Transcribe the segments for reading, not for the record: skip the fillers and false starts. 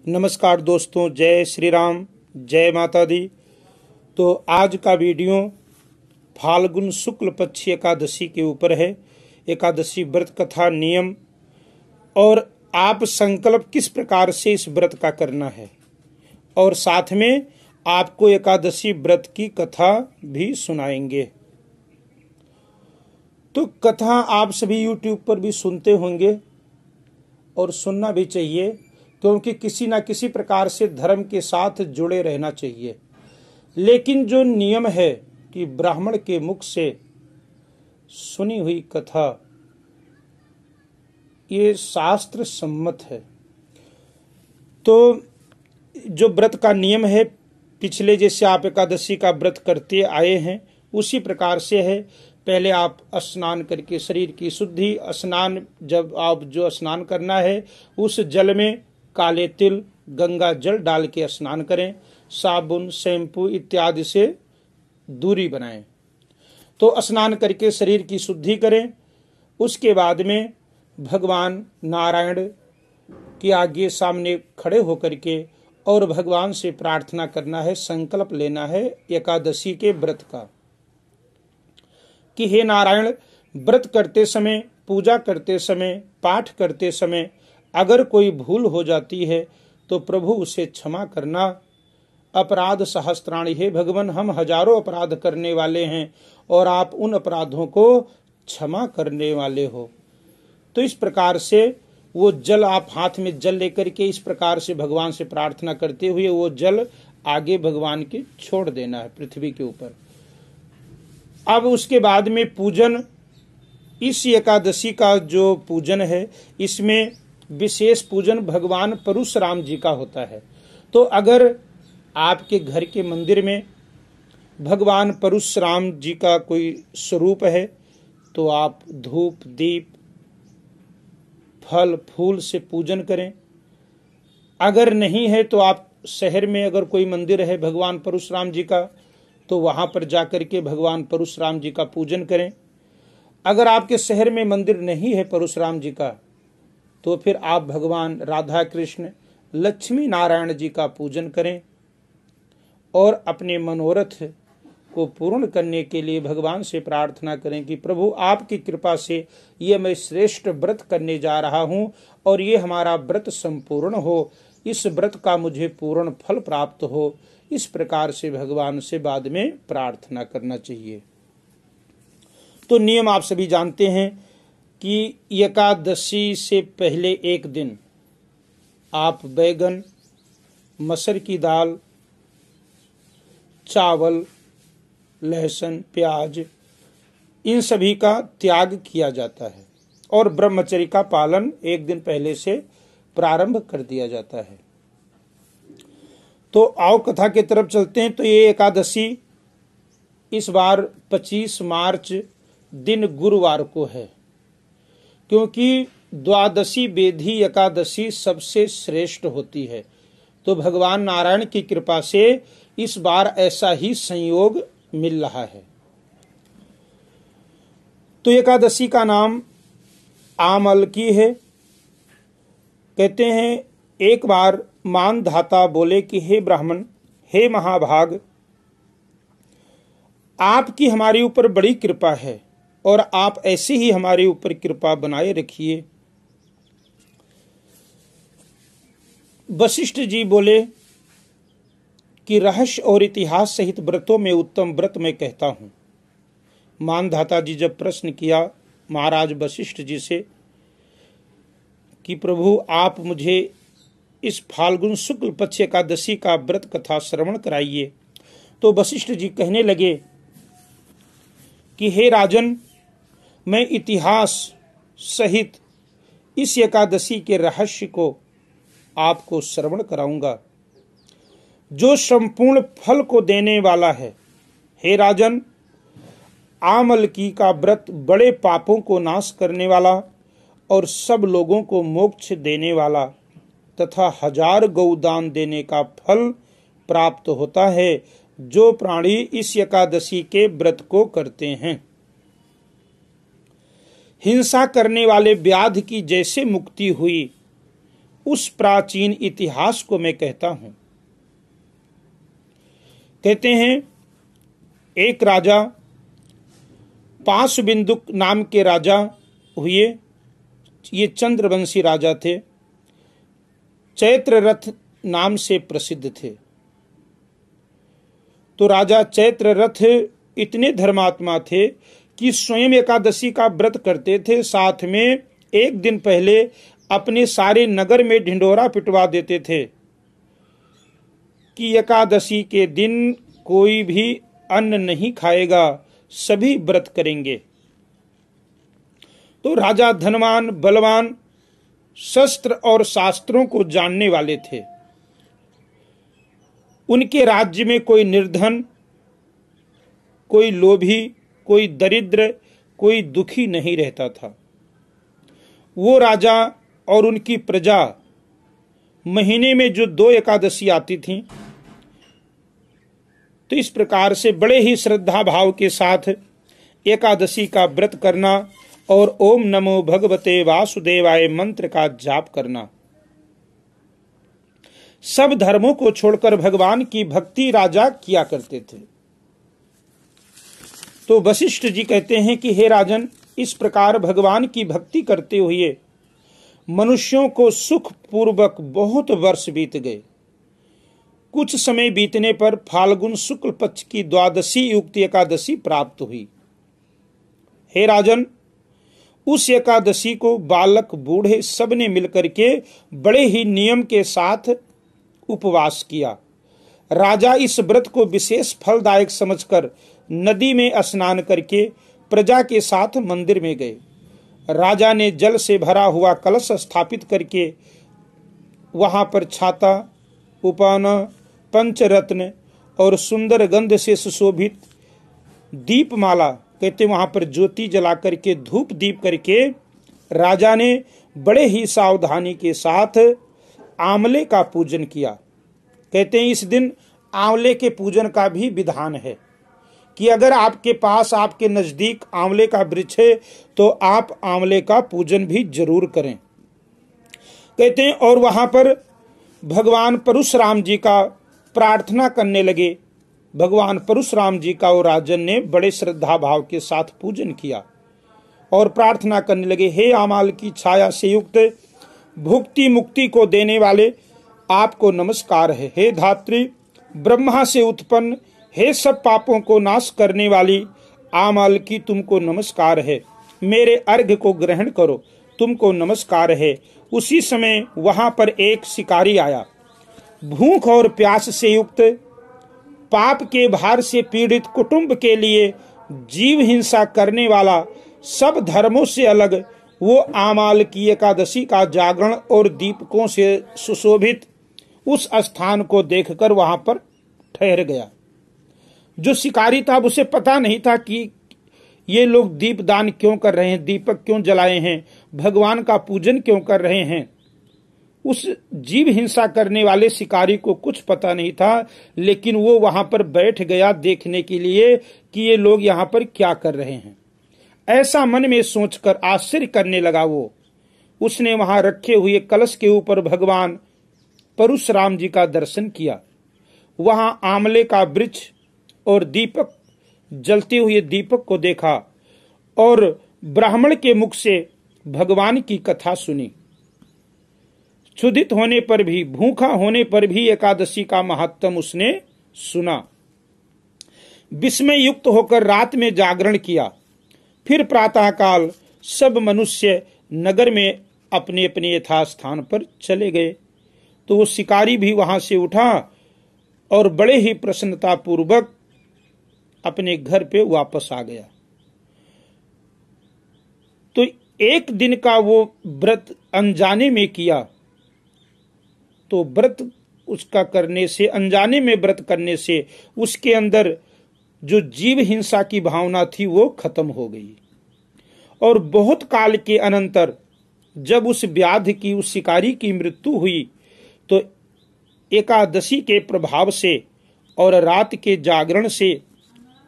नमस्कार दोस्तों, जय श्री राम, जय माता दी। तो आज का वीडियो फाल्गुन शुक्ल पक्ष एकादशी के ऊपर है। एकादशी व्रत कथा, नियम और आप संकल्प किस प्रकार से इस व्रत का करना है, और साथ में आपको एकादशी व्रत की कथा भी सुनाएंगे। तो कथा आप सभी YouTube पर भी सुनते होंगे और सुनना भी चाहिए, क्योंकि किसी ना किसी प्रकार से धर्म के साथ जुड़े रहना चाहिए। लेकिन जो नियम है कि ब्राह्मण के मुख से सुनी हुई कथा ये शास्त्र सम्मत है। तो जो व्रत का नियम है, पिछले जैसे आप एकादशी का व्रत करते आए हैं उसी प्रकार से है। पहले आप स्नान करके शरीर की शुद्धि, स्नान जब आप जो स्नान करना है उस जल में काले तिल, गंगा जल डाल के स्नान करें। साबुन, शैम्पू इत्यादि से दूरी बनाएं। तो स्नान करके शरीर की शुद्धि करें। उसके बाद में भगवान नारायण के आगे सामने खड़े होकर के और भगवान से प्रार्थना करना है, संकल्प लेना है एकादशी के व्रत का कि हे नारायण, व्रत करते समय, पूजा करते समय, पाठ करते समय अगर कोई भूल हो जाती है तो प्रभु उसे क्षमा करना। अपराध सहस्त्राणी, हे भगवान, हम हजारों अपराध करने वाले हैं और आप उन अपराधों को क्षमा करने वाले हो। तो इस प्रकार से वो जल, आप हाथ में जल लेकर के इस प्रकार से भगवान से प्रार्थना करते हुए वो जल आगे भगवान के छोड़ देना है पृथ्वी के ऊपर। अब उसके बाद में पूजन, इस एकादशी का जो पूजन है इसमें विशेष पूजन भगवान परशुराम जी का होता है। तो अगर आपके घर के मंदिर में भगवान परशुराम जी का कोई स्वरूप है तो आप धूप, दीप, फल, फूल से पूजन करें। अगर नहीं है तो आप शहर में अगर कोई मंदिर है भगवान परशुराम जी का तो वहां पर जाकर के भगवान परशुराम जी का पूजन करें। अगर आपके शहर में मंदिर नहीं है परशुराम जी का तो फिर आप भगवान राधा कृष्ण, लक्ष्मी नारायण जी का पूजन करें और अपने मनोरथ को पूर्ण करने के लिए भगवान से प्रार्थना करें कि प्रभु आपकी कृपा से ये मैं श्रेष्ठ व्रत करने जा रहा हूं और ये हमारा व्रत संपूर्ण हो, इस व्रत का मुझे पूर्ण फल प्राप्त हो। इस प्रकार से भगवान से बाद में प्रार्थना करना चाहिए। तो नियम आप सभी जानते हैं कि एकादशी से पहले एक दिन आप बैगन, मसर की दाल, चावल, लहसुन, प्याज इन सभी का त्याग किया जाता है और ब्रह्मचर्य का पालन एक दिन पहले से प्रारंभ कर दिया जाता है। तो आओ कथा की तरफ चलते हैं। तो ये एकादशी इस बार 25 मार्च दिन गुरुवार को है, क्योंकि द्वादशी बेधी एकादशी सबसे श्रेष्ठ होती है। तो भगवान नारायण की कृपा से इस बार ऐसा ही संयोग मिल रहा है। तो एकादशी का नाम आमल की है। कहते हैं एक बार मानधाता बोले कि हे ब्राह्मण, हे महाभाग, आपकी हमारे ऊपर बड़ी कृपा है और आप ऐसे ही हमारे ऊपर कृपा बनाए रखिए। वशिष्ठ जी बोले कि रहस्य और इतिहास सहित व्रतों में उत्तम व्रत मैं कहता हूं। मानधाता जी जब प्रश्न किया महाराज वशिष्ठ जी से कि प्रभु आप मुझे इस फाल्गुन शुक्ल पक्ष एकादशी का व्रत कथा श्रवण कराइए, तो वशिष्ठ जी कहने लगे कि हे राजन, मैं इतिहास सहित इस एकादशी के रहस्य को आपको श्रवण कराऊंगा जो संपूर्ण फल को देने वाला है। हे राजन, आमल की का व्रत बड़े पापों को नाश करने वाला और सब लोगों को मोक्ष देने वाला तथा 1000 गौदान देने का फल प्राप्त होता है जो प्राणी इस एकादशी के व्रत को करते हैं। हिंसा करने वाले व्याध की जैसे मुक्ति हुई उस प्राचीन इतिहास को मैं कहता हूं। कहते हैं एक राजा पाशबिंदुक नाम के राजा हुए। ये चंद्रवंशी राजा थे, चैत्ररथ नाम से प्रसिद्ध थे। तो राजा चैत्ररथ इतने धर्मात्मा थे कि स्वयं एकादशी का व्रत करते थे, साथ में एक दिन पहले अपने सारे नगर में ढिंढोरा पिटवा देते थे कि एकादशी के दिन कोई भी अन्न नहीं खाएगा, सभी व्रत करेंगे। तो राजा धनवान, बलवान, शस्त्र और शास्त्रों को जानने वाले थे। उनके राज्य में कोई निर्धन, कोई लोभी, कोई दरिद्र, कोई दुखी नहीं रहता था। वो राजा और उनकी प्रजा महीने में जो 2 एकादशी आती थीं, तो इस प्रकार से बड़े ही श्रद्धा भाव के साथ एकादशी का व्रत करना और ओम नमो भगवते वासुदेवाय मंत्र का जाप करना। सब धर्मों को छोड़कर भगवान की भक्ति राजा किया करते थे। तो वशिष्ठ जी कहते हैं कि हे राजन, इस प्रकार भगवान की भक्ति करते हुए मनुष्यों को सुख पूर्वक बहुत वर्ष बीत गए। कुछ समय बीतने पर फाल्गुन शुक्ल पक्ष की द्वादशी युक्त एकादशी प्राप्त हुई। हे राजन, उस एकादशी को बालक बूढ़े सबने मिलकर के बड़े ही नियम के साथ उपवास किया। राजा इस व्रत को विशेष फलदायक समझकर नदी में स्नान करके प्रजा के साथ मंदिर में गए। राजा ने जल से भरा हुआ कलश स्थापित करके वहां पर छाता, उपाना, पंचरत्न और सुंदर गंध से सुशोभित दीपमाला, कहते वहां पर ज्योति जला करके धूप दीप करके राजा ने बड़े ही सावधानी के साथ आंवले का पूजन किया। कहते हैं इस दिन आंवले के पूजन का भी विधान है कि अगर आपके पास, आपके नजदीक आंवले का वृक्ष है तो आप आंवले का पूजन भी जरूर करें। कहते हैं और वहां पर भगवान परशुराम जी का प्रार्थना करने लगे। भगवान परशुराम जी का और राजन ने बड़े श्रद्धा भाव के साथ पूजन किया और प्रार्थना करने लगे, हे आमाल की छाया से युक्त भुक्ति मुक्ति को देने वाले आपको नमस्कार है। हे धात्री, ब्रह्मा से उत्पन्न, हे सब पापों को नाश करने वाली आमाल की तुमको नमस्कार है। मेरे अर्घ्य को ग्रहण करो, तुमको नमस्कार है। उसी समय वहां पर एक शिकारी आया। भूख और प्यास से युक्त, पाप के भार से पीड़ित कुटुंब के लिए जीव हिंसा करने वाला, सब धर्मों से अलग वो आमाल की एकादशी का जागरण और दीपकों से सुशोभित उस स्थान को देखकर वहां पर ठहर गया। जो शिकारी था उसे पता नहीं था कि ये लोग दीपदान क्यों कर रहे हैं, दीपक क्यों जलाए हैं, भगवान का पूजन क्यों कर रहे हैं। उस जीव हिंसा करने वाले शिकारी को कुछ पता नहीं था, लेकिन वो वहां पर बैठ गया देखने के लिए कि ये लोग यहाँ पर क्या कर रहे हैं। ऐसा मन में सोचकर आश्चर्य करने लगा वो। उसने वहां रखे हुए कलश के ऊपर भगवान परशुराम जी का दर्शन किया। वहां आंवले का वृक्ष और दीपक, जलते हुए दीपक को देखा और ब्राह्मण के मुख से भगवान की कथा सुनी। क्षुधित होने पर भी, भूखा होने पर भी एकादशी का महात्म उसने सुना। विस्मय युक्त होकर रात में जागरण किया। फिर प्रातःकाल सब मनुष्य नगर में अपने अपने यथास्थान पर चले गए। तो वो शिकारी भी वहां से उठा और बड़े ही प्रसन्नता पूर्वक अपने घर पे वापस आ गया। तो एक दिन का वो व्रत अनजाने में किया, तो व्रत उसका करने से, अनजाने में व्रत करने से उसके अंदर जो जीव हिंसा की भावना थी वो खत्म हो गई। और बहुत काल के अनंतर जब उस व्याध की, उस शिकारी की मृत्यु हुई, तो एकादशी के प्रभाव से और रात के जागरण से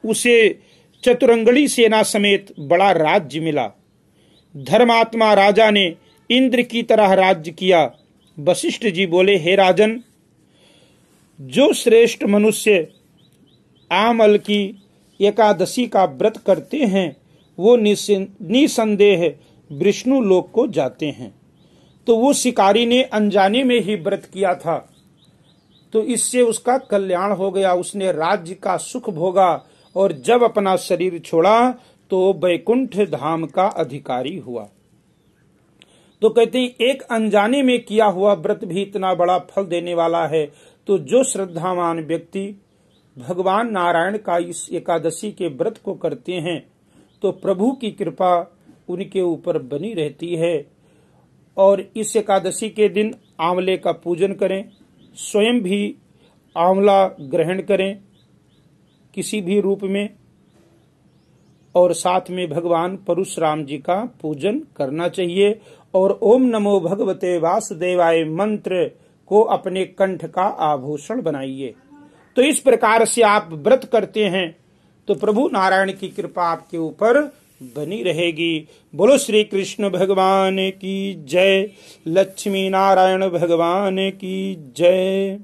उसे चतुरंगड़ी सेना समेत बड़ा राज्य मिला। धर्मात्मा राजा ने इंद्र की तरह राज्य किया। वशिष्ठ जी बोले, हे राजन, जो श्रेष्ठ मनुष्य आमल की एकादशी का व्रत करते हैं वो निसंदेह विष्णु लोक को जाते हैं। तो वो शिकारी ने अनजाने में ही व्रत किया था, तो इससे उसका कल्याण हो गया, उसने राज्य का सुख भोगा और जब अपना शरीर छोड़ा तो वैकुंठ धाम का अधिकारी हुआ। तो कहते हैं एक अनजाने में किया हुआ व्रत भी इतना बड़ा फल देने वाला है। तो जो श्रद्धावान व्यक्ति भगवान नारायण का इस एकादशी के व्रत को करते हैं तो प्रभु की कृपा उनके ऊपर बनी रहती है। और इस एकादशी के दिन आंवले का पूजन करें, स्वयं भी आंवला ग्रहण करें किसी भी रूप में, और साथ में भगवान परशुराम जी का पूजन करना चाहिए। और ओम नमो भगवते वासुदेवाय मंत्र को अपने कंठ का आभूषण बनाइए। तो इस प्रकार से आप व्रत करते हैं तो प्रभु नारायण की कृपा आपके ऊपर बनी रहेगी। बोलो श्री कृष्ण भगवान की जय, लक्ष्मी नारायण भगवान की जय।